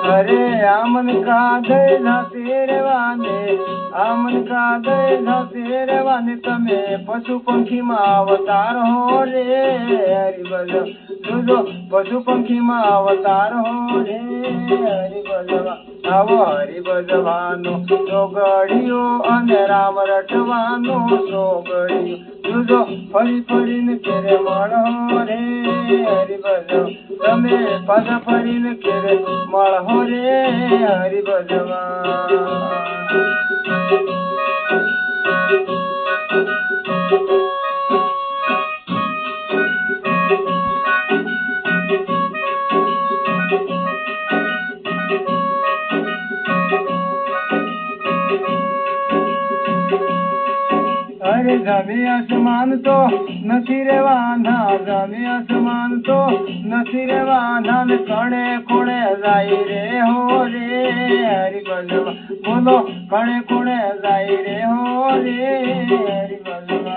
अरे आमन का दे जाते रेवाने, आमन का दे जाते रेवाने, तमे पशु पंखी में अवतार हो रे हरि भजवा। जो पशु पंखी में अवतार हो रे हरि भजवा। आवो हरि भजवानो सोगड़ियो अने राम रटवानो सोगड़ियो। जो फरी फरीने केरे मळो रे हरि भजवा। तमे पद फरीने केरे मळो रे हरि भजवा। अरे जमी आसमान तो नथी रे वांधा, जमी आसमान तो नथी रे वांधा, ने कणे कोणे जाई रे हो रे हरि भजवा। बोलो कणे कोणे जाई रे हो रे हरि भजवा।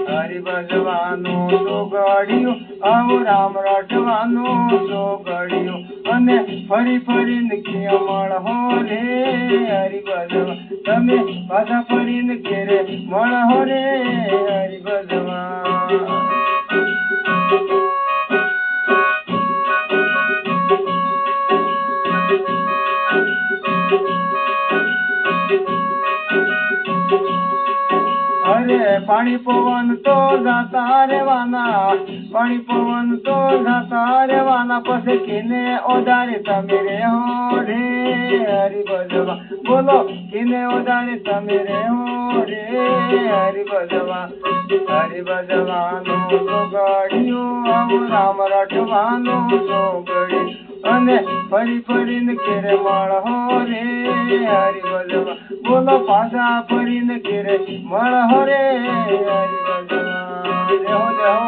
हरि भजवानो सोगड़ियो आवो राम रटवानो सोगड़ियो, अने फरी फरीने किया मळ हो रे हरि भजवा। तमे पाछा फरीने केरे मळ हो रे हरि भजवा। अरे पानी पवन तो जाता रेवाना, पानी पवन तो जाता रेवाना, पसे किने ओदारे तमे रे हो रे हरि भजवा। बोलो किने ओदारे तमे रे हो रे हरि भजवा। हरि भजवानो सोगड़ियो आवो राम रटवानो सोगड़ियो, अने फरी फरीने केरे मळ हो रे हरि भजवा। बोलो पाछा फरीने केरे मळ हो रे हरि भजवा। देहो देहो।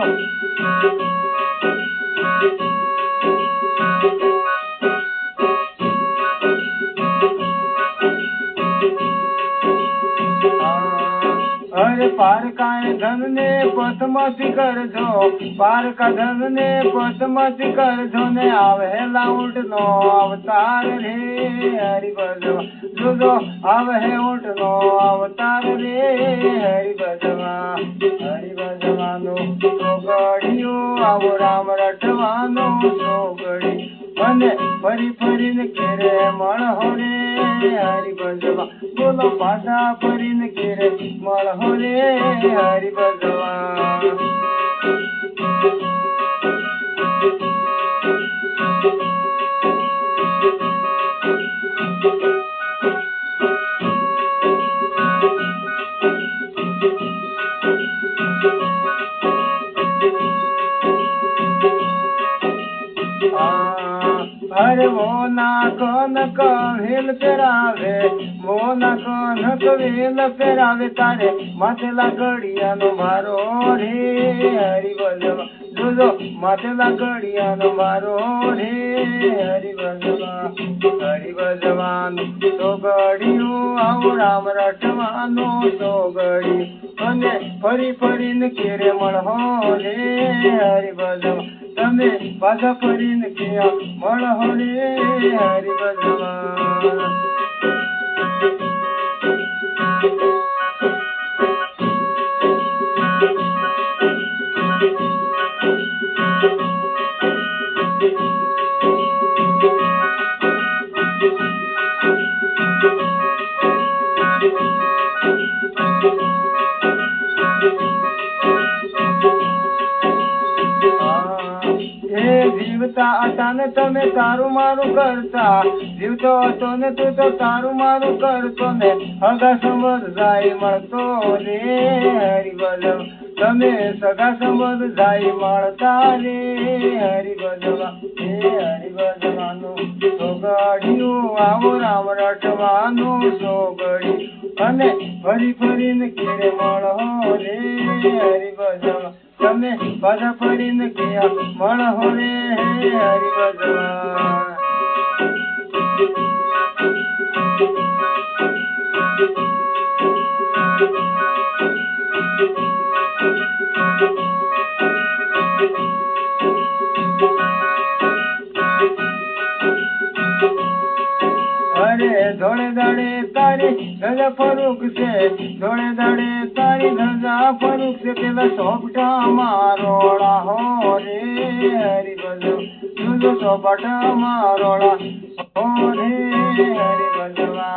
अरे पार का धन ने पतमती कर जो, पार का धन ने पतमती कर जो, ने आवे ऊँट नो अवतार रे हरि भजवा। जो आवे ऊँट नो अवतार रे हरि भजवा। हरि भजवानो सोगड़ियो आवो राम रटवानो सोगड़ी, अने फरी फरीने केरे मळ हो रे हरि भजवा। बोलो पाछा फरीने केरे मळ हो रे हरि भजवा। अरे वो नाको नक वेल पेरावे, वो नाको नक वेल पेरावे, तारे माथे लागड़िया नो मारो रे हरि भजवा। जो माथे लागड़िया नो मारो रे हरि भजवा। हरि भजवानो सोगड़ियो आवो राम रटवानो सोगड़ियो, अने फरी फरीने केरे मळ हो रे हरि भजवा। तमे पाछा फरीने किया मळ हो रे हरि भजवा। जीवता હતા ને તમે તારું મારું કરતા, જીવતો હતો ને તું તો તારું મારું કરતો ને, હગા સંબંધ જાય મળતો રે હરિ ભજવા। તમે સગા સંબંધ જાય મળતા રે હરિ ભજવા। હે હરિ ભજવાનો સોગડિયું આવો રામ રટવાનો સોગડિયું, અને ફરી ફરીને કેરે મળો રે હરિ ભજવા। તમે પાછા ફરીને ક્યાં મળો રે હરિ ભજવા। धोड़े दाड़े तारी धजा फरूक से धोड़े दाड़े तारी धजा फरूक से पेला सोपटा मारोड़ा हो रे हरि बजो तुझो सोपटा मारोड़ा हो रे हरि बजवा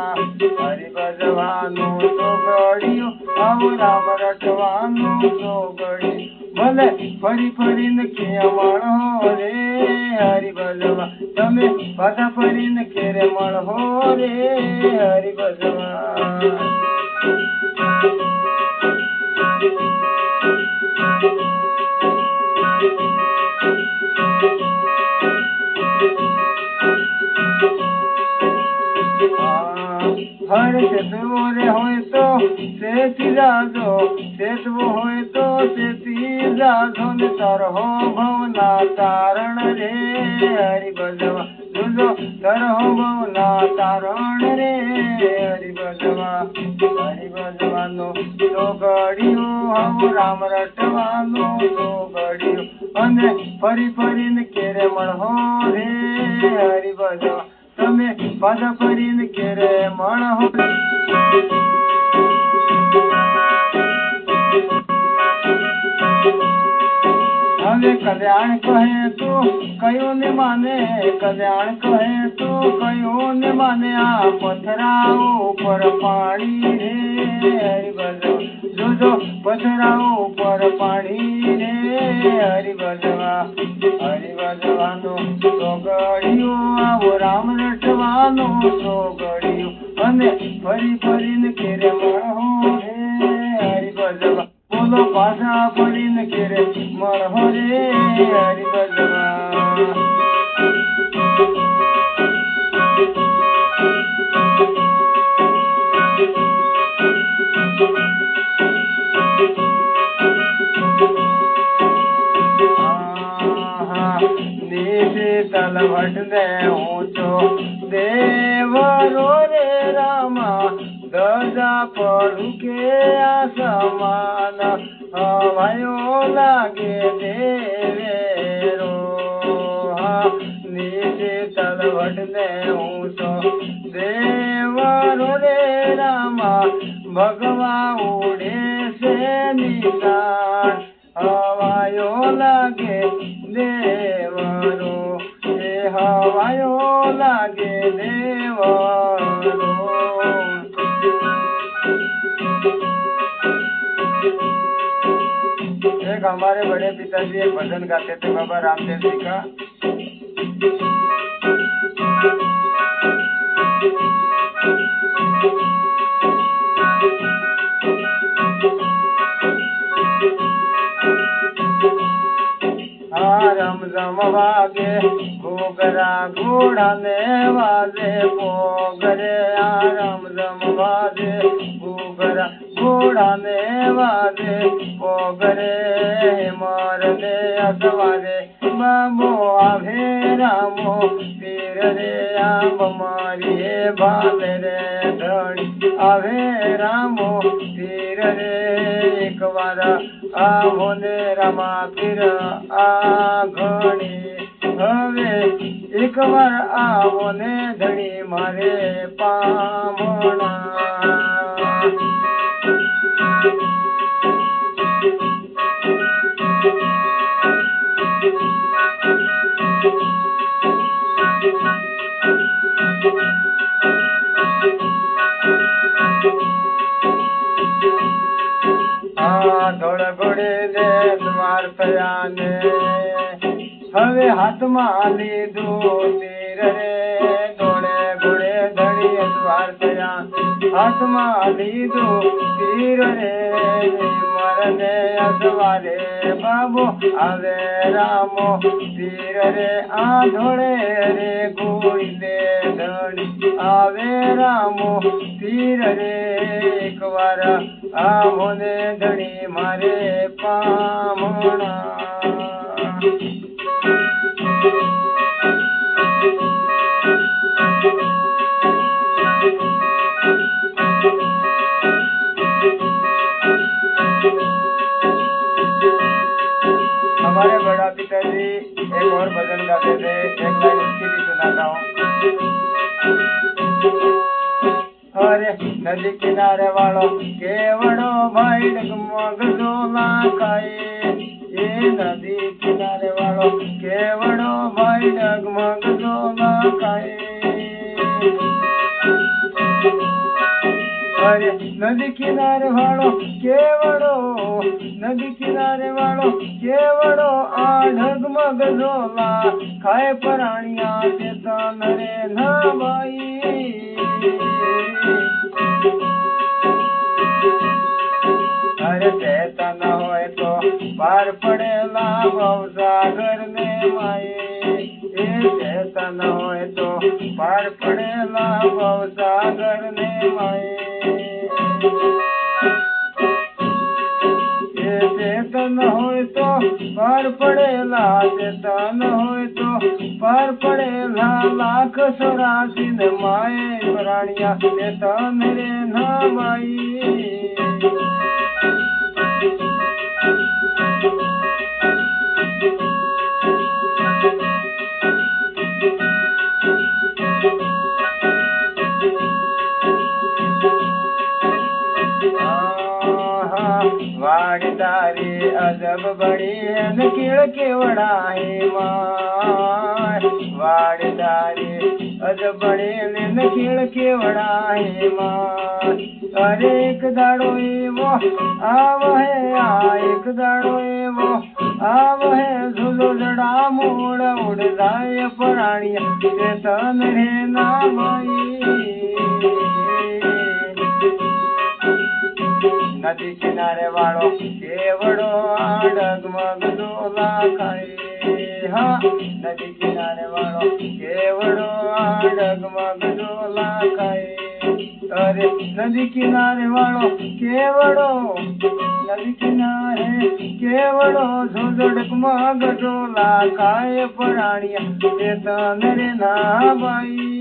नो तो गड़ियो अब राम रटवानो तो गड़ी भले फरी फरी न खेमण हो रे हरि बजवा तमे पाछा फरी न खेरे मण हो रे हरि बजवा हर सेतु रे होय तो सेती जाजो सेतु होय तो सेती जाजो ने तरहो भवना तारण रे हरि बजवा तुझो तरहो भवना तारण रे हरि बजवा नो तो गड़ियो हम राम रटवानो तो गड़ियो अने फरी फरी ने केरे मण हो रे हरि बजवा तमे पाछा फरीने केरे मण हो हमें कल्याण कहे तो कयो ने माने कल्याण कहे तो कयो ने माने आ पथराओ पर पानी रे हरि बजवा जो जो पथराओ पर पानी रे हरि बजवानो तो गड़ियो आवो राम रटवानो तो गड़ियो अने फरी फरी ने केरे मण हो रे हरि बजवा बोलो पाछा फरी ने केरे मण हो रे हरि बजवा तल भट दे ऊंचो देवरो रे रामा दजा पड़ू के आसमान हवायो लागे देवेरो नीचे तल भट दे ऊंचो देवरो रे रामा भगवा उड़े से निशान हवायो लागे देवरो हवायो लागे देवरो एक हमारे बड़े पिताजी एक भजन गाते थे बाबा रामदेव जी का रम रम वागे घोगरा घोड़ाने वाले पोगरे रम रम वागे घोगरा घोड़ाने वाले पोगरे मारने असवारे बाबो आभे रामो पीर रे आम मारिए भाल रे धड़ी आभे रामो पीर रे एक बार आवो ने रामा पीर आ घणी हवे एक बार आवो ने धणी मारे पामणा धोड़ घोड़े दे द्वार पयाने हवे हाथ में लीधो तीर रे धोड़े घोड़े धड़ी द्वार पयान हाथ में लीधो तीर रे मरने असवारे बाबू आवे रामो तीर रे आ धोड़े रे गोई दे धड़ी आवे रामो तीर रे एक बार आवो ने धड़ी मारे पामणा हमारे बड़ा पिताजी एक और भजन गाते थे, एक लाइन उसकी भी सुनाता हूँ। नदी किनारे वालों केवड़ो भाई डगमग झोला खाए ये नदी किनारे वालों केवड़ो भाई डगमग झोला खाए अरे नदी किनारे वालों केवड़ो नदी किनारे वालों केवड़ो आ ढगमग झोला खाए प्राणिया चेतन रे ना भाई अरे चेतन होए तो पार पड़ेला भवसागर ने माए चेतन होए तो पार पड़ेला भवसागर ने माए चेतन होए तो पार पड़ेला चेतन होए तो पार पड़ेला लाख 84 ने माए प्राणिया चेतन रे ना माई वाड़ीदारी अजब बड़ी है नकीड़ केवड़ा है माँ वाड़ीदारी अजब बड़ी है नकीड़ केवड़ा है माँ अरे एक दाड़ो वो आव है एक दाड़ो वो आव है झूलो जड़ा मोड़ उड़ जाए प्राणिया चेतन रे ना भाई नदी किनारे वालों केवड़ो डगमग झोला खाए हाँ नदी किनारे वालों केवड़ो डगमग झोला खाए अरे नदी किनारे वालों केवड़ो नदी किनारे केवड़ो झोलो डगमग झोला खाए प्राणिया चेतन रे ना भाई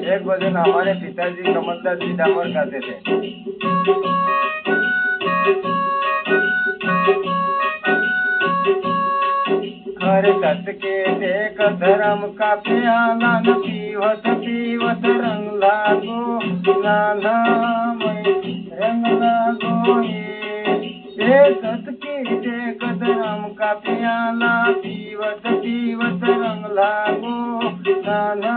एक भजन हमारे पिताजी कमलदास जी डामोर गाते थे हर सत के टेक धर्म का प्याला न पीवत पीवत रंग लागो नाना रंग लागो ये सत के टेक धर्म का प्याला पीवत पीवत रंग लागो नाना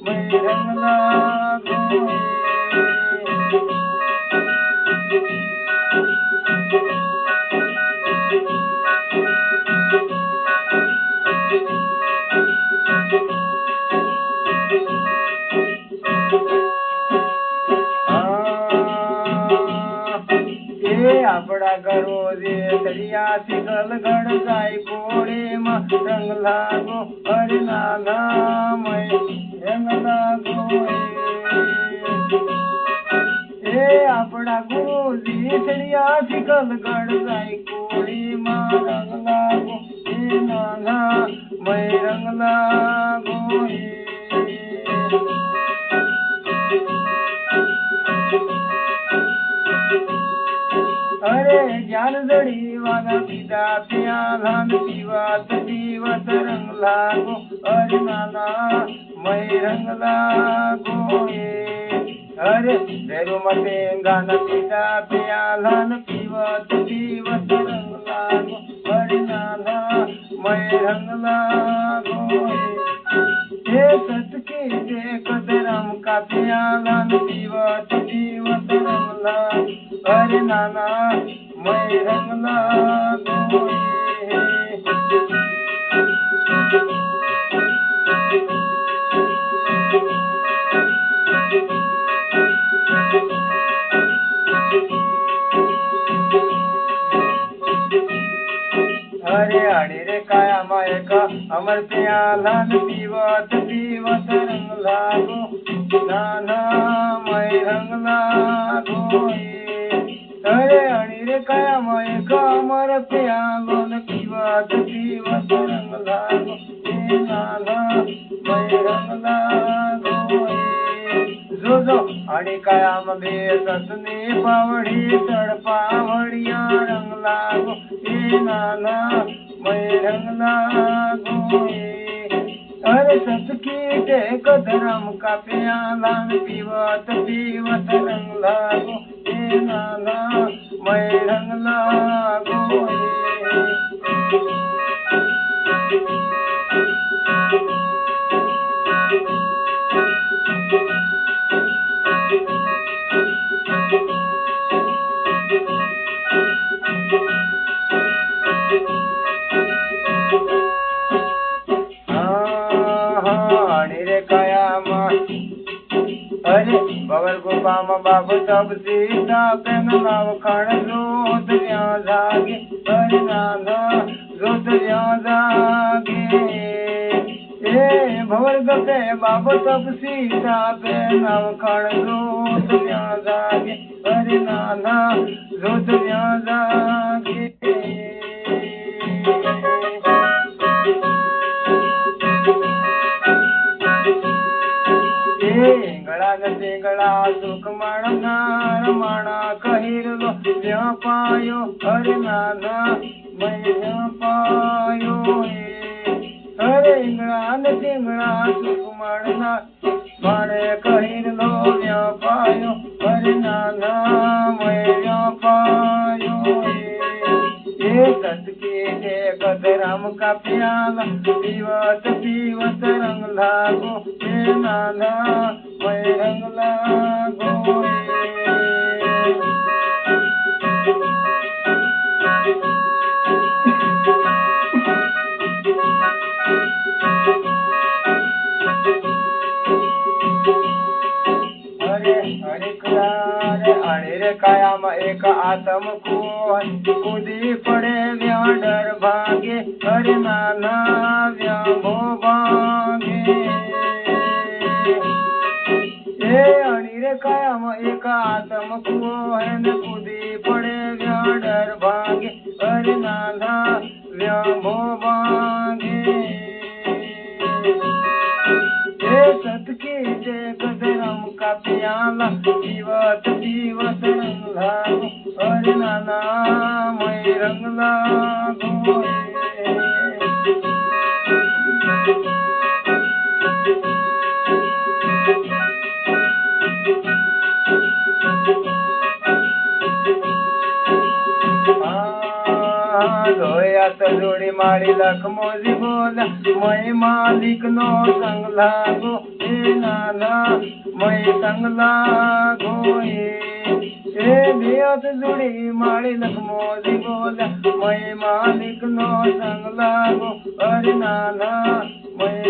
रंग लागो આપડા ઘરો રે તળિયા શીતલ ગણ જાય કોળે માં રંગ લાગો હરે નાના મય રંગ લાગો એ આપડા ગુરુજી તળિયા શીતલ ગણ જાય કોળે માં રંગ લાગો એ નાના મય રંગ લાગો अरे ज्ञान जड़ी वाला पीता प्यालान पीवत पीवत रंग लागो अरे नाना मई रंग लागो अरे देरो मते गाना पीता प्यालान पीवत पीवत रंग लागो अरे नाना मई रंग लागो ये सत के कदरम का प्यालान पीवत पीवत रंग लागो अरे नाना मैं रंग लागो अरे अड़ी रे काया माए का अमर प्यालान पीवत पीवत रंग लागो नाना मैं रंग लागो अरे अड़ी रे काया माए का अमर प्यालान पीवत पीवत रंग लागो नाना मैं रंग लागो जो जो अड़ी कायाम बे सतनी पावड़ी तड़पावड़िया रंग लागो ए नाना मैं रंग लागो अरे सत की टेक धर्म का प्याला पीवत पीवत रंग लागो ए नाना मैं रंग लागो अरे बवर गोपाम बाबू तब सीता पेन नाव खण जोत व्या जागे अरे नाना जोत व्या जागे ए भवर गपे बाबू तब सीता पेन नाव खण जोत व्या जागे अरे नाना जोत व्या जागे गड़ा सुख माण माणा कहिरलो व्यापायो अरे नाना मैं व्यापायो अरे इंगड़ा टिंगड़ा सुख माणना माणे कहिरलो व्यापायो अरे नाना मैं व्यापायो ये सत के कदराम का प्याला पीवत पीवत रंग लागो हे नाना मैं रंग लागो कायाम एक आत्म को कूदी पड़े व्या डर भागे अरे नाना व्या भो भागे ए अणिरे कायाम एक आत्म को है न कूदी पड़े व्या डर भागे अरे नाना व्या भो भागे सत की जय कदरम का प्याला पीवत पीवत रंग लागो अरे नाना मैं रंग लागो जोड़ी माड़ी लखमोजी बोला मैं मालिक नो संग लागो ए नाना मैं संग लागो ए बेअत जोड़ी माड़ी लखमोजी बोला मैं मालिक नो संग लागो अरे नाना मैं